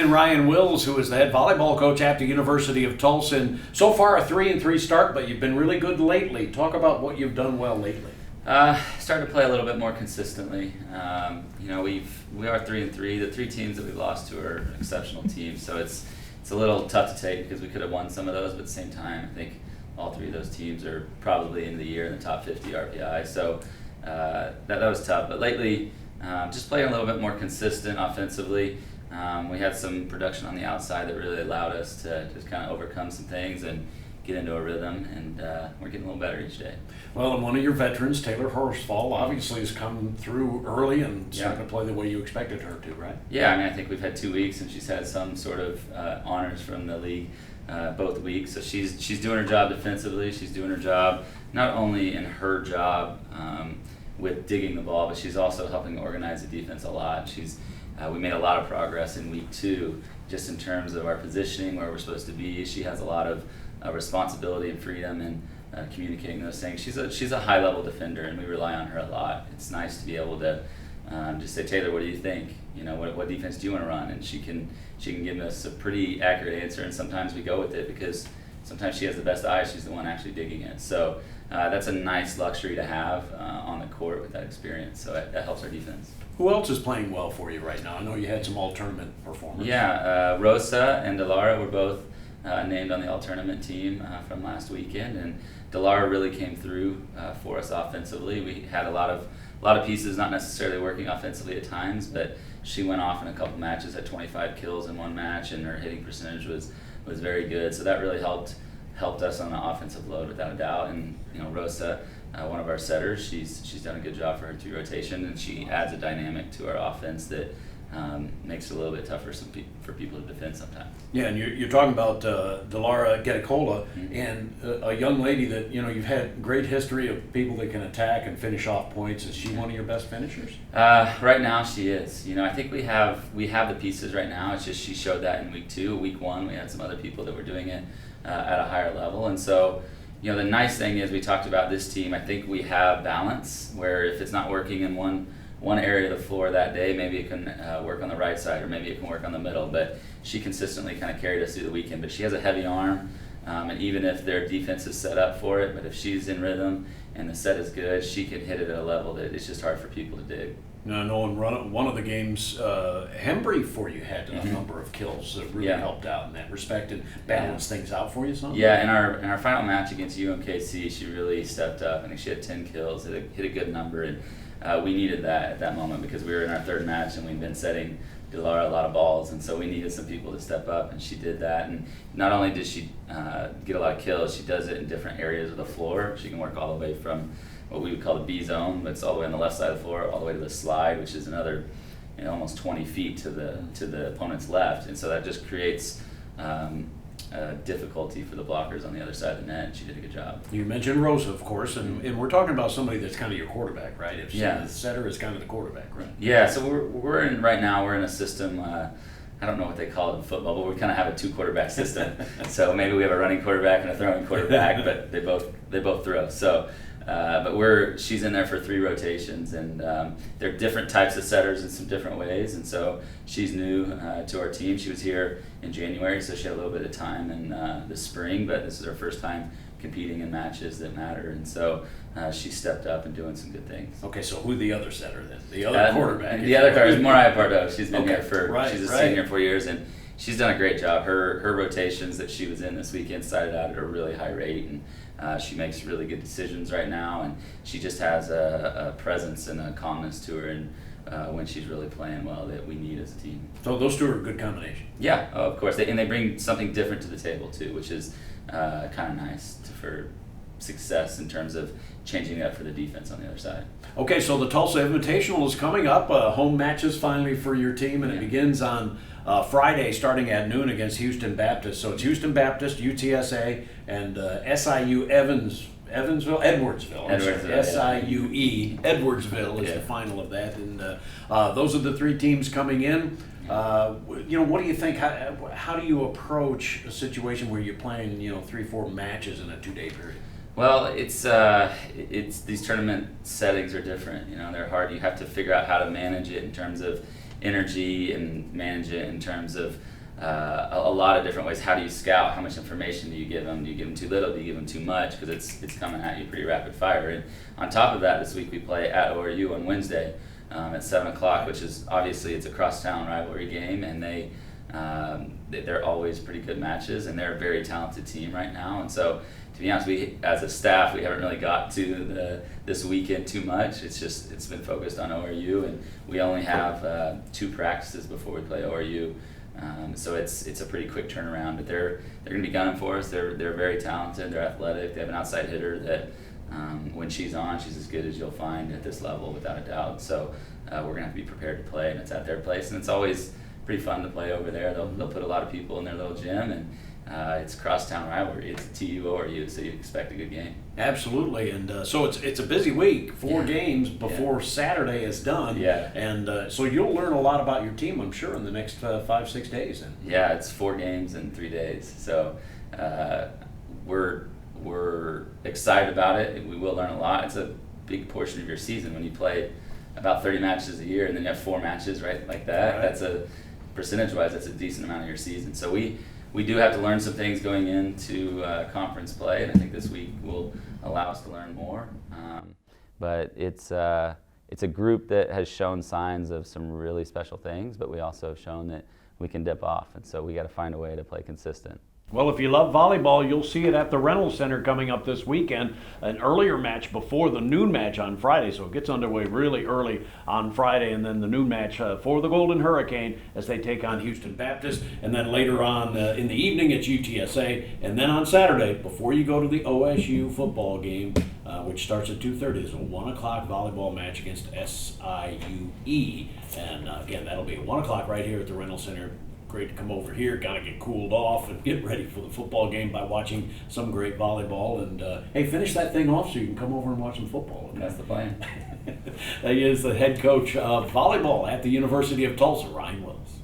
in Ryan Wills, who is the head volleyball coach at the University of Tulsa. And so far a 3-3 start, but you've been really good lately. Talk about what you've done well lately. Started to play a little bit more consistently. We are 3-3. The three teams that we've lost to are exceptional teams, so it's a little tough to take because we could have won some of those, but at the same time, I think all three of those teams are probably in the year in the top 50 RPI. So that was tough. But lately, just playing a little bit more consistent offensively. We had some production on the outside that really allowed us to just kind of overcome some things and get into a rhythm, and we're getting a little better each day. Well, and one of your veterans, Taylor Horsfall, obviously has come through early and started to play the way you expected her to, right? Yeah, I mean, I think we've had 2 weeks, and she's had some sort of honors from the league both weeks. So she's doing her job defensively. She's doing her job not only in her job with digging the ball, but she's also helping organize the defense a lot. We made a lot of progress in week 2 just in terms of our positioning, where we're supposed to be. She has a lot of responsibility and freedom in communicating those things. She's a high-level defender, and we rely on her a lot. It's nice to be able to just say, Taylor, what do you think? What defense do you want to run? And she can give us a pretty accurate answer, and sometimes we go with it because sometimes she has the best eye. She's the one actually digging it. So that's a nice luxury to have on the court with that experience. So that helps our defense. Who else is playing well for you right now? I know you had some all-tournament performers. Yeah, Rosa and Delara were both named on the all-tournament team from last weekend, and Delara really came through for us offensively. We had a lot of pieces not necessarily working offensively at times, but she went off in a couple matches, had 25 kills in one match, and her hitting percentage was very good. So that really helped us on the offensive load without a doubt. And Rosa, one of our setters, she's done a good job for her 3 rotation, and she adds a dynamic to our offense that makes it a little bit tougher for people to defend sometimes. Yeah, and you're talking about Delara Geticola, and a young lady that you've had great history of people that can attack and finish off points. Is she one of your best finishers? Right now she is. I think we have the pieces right now. It's just she showed that in week 2. Week 1 we had some other people that were doing it at a higher level, and so the nice thing is we talked about this team. I think we have balance where if it's not working in one area of the floor that day, maybe it can work on the right side, or maybe it can work on the middle. But she consistently kind of carried us through the weekend. But she has a heavy arm, and even if their defense is set up for it, but if she's in rhythm and the set is good, she can hit it at a level that it's just hard for people to dig. Now, I know in one of the games, Hembry for you had a number of kills that really helped out in that respect and balanced things out for you some. Yeah, in our final match against UMKC, she really stepped up. I think she had 10 kills, hit a good number, and we needed that at that moment because we were in our 3rd match and we'd been setting Delara a lot of balls, and so we needed some people to step up, and she did that. And not only did she get a lot of kills, she does it in different areas of the floor. She can work all the way from what we would call the B zone, but it's all the way on the left side of the floor, all the way to the slide, which is another almost 20 feet to the opponent's left, and so that just creates difficulty for the blockers on the other side of the net, and she did a good job. You mentioned Rosa, of course, and we're talking about somebody that's kind of your quarterback, right? If the setter is kind of the quarterback, right? Yeah, so we're in a system, I don't know what they call it in football, but we kind of have a 2-quarterback system. So maybe we have a running quarterback and a throwing quarterback, but they both throw. So but she's in there for 3 rotations, and they're different types of setters in some different ways, and so she's new to our team. She was here in January, so she had a little bit of time in the spring, but this is her first time competing in matches that matter, and so she stepped up and doing some good things. Okay, so who the other setter then? The other quarterback? The other quarterback is Mariah Pardo. She's been here she's a senior 4 years, and she's done a great job. Her rotations that she was in this weekend started out at a really high rate, and she makes really good decisions right now, and she just has a presence and a calmness to her, and when she's really playing well that we need as a team. So those two are a good combination. Yeah, of course. They bring something different to the table too, which is kind of nice for success in terms of changing it up for the defense on the other side. Okay, so the Tulsa Invitational is coming up. Home matches finally for your team, and it begins on Friday starting at noon against Houston Baptist. So it's Houston Baptist, UTSA, and SIU Edwardsville. SIUE Edwardsville is the final of that, and those are the 3 teams coming in. What do you think? How do you approach a situation where you're playing 3-4 matches in a 2-day period? Well, it's these tournament settings are different. They're hard. You have to figure out how to manage it in terms of energy and manage it in terms of a lot of different ways. How do you scout? How much information do you give them? Do you give them too little? Do you give them too much? Because it's coming at you pretty rapid fire. And on top of that, this week we play at ORU on Wednesday at 7 o'clock, which is obviously it's a crosstown rivalry game, and they're always pretty good matches, and they're a very talented team right now. And so, to be honest, we as a staff we haven't really got to this weekend too much. It's been focused on ORU, and we only have 2 practices before we play ORU. So it's a pretty quick turnaround, but they're going to be gunning for us. They're very talented. They're athletic. They have an outside hitter that when she's on, she's as good as you'll find at this level, without a doubt. So we're going to have to be prepared to play, and it's at their place, and it's always pretty fun to play over there. They'll put a lot of people in their little gym, and it's crosstown rivalry. It's TU ORU, so you expect a good game. Absolutely, and so it's a busy week. 4 games before Saturday is done. Yeah. And so you'll learn a lot about your team, I'm sure, in the next 5-6 days. Then. Yeah, it's 4 games in 3 days. So we're excited about it. We will learn a lot. It's a big portion of your season when you play about 30 matches a year, and then you have 4 matches, right, like that. Right. That's percentage-wise, that's a decent amount of your season. So we do have to learn some things going into conference play, and I think this week will allow us to learn more. But it's a group that has shown signs of some really special things, but we also have shown that we can dip off, and so we got to find a way to play consistent. Well, if you love volleyball, you'll see it at the Reynolds Center coming up this weekend. An earlier match before the noon match on Friday, so it gets underway really early on Friday, and then the noon match for the Golden Hurricane as they take on Houston Baptist, and then later on in the evening it's UTSA, and then on Saturday, before you go to the OSU football game, which starts at 2:30, there's a 1 o'clock volleyball match against SIUE, and again, that'll be at 1 o'clock right here at the Reynolds Center. Great to come over here, kind of get cooled off and get ready for the football game by watching some great volleyball. And hey, finish that thing off so you can come over and watch some football. Okay? That's the plan. He is the head coach of volleyball at the University of Tulsa, Ryan Willis.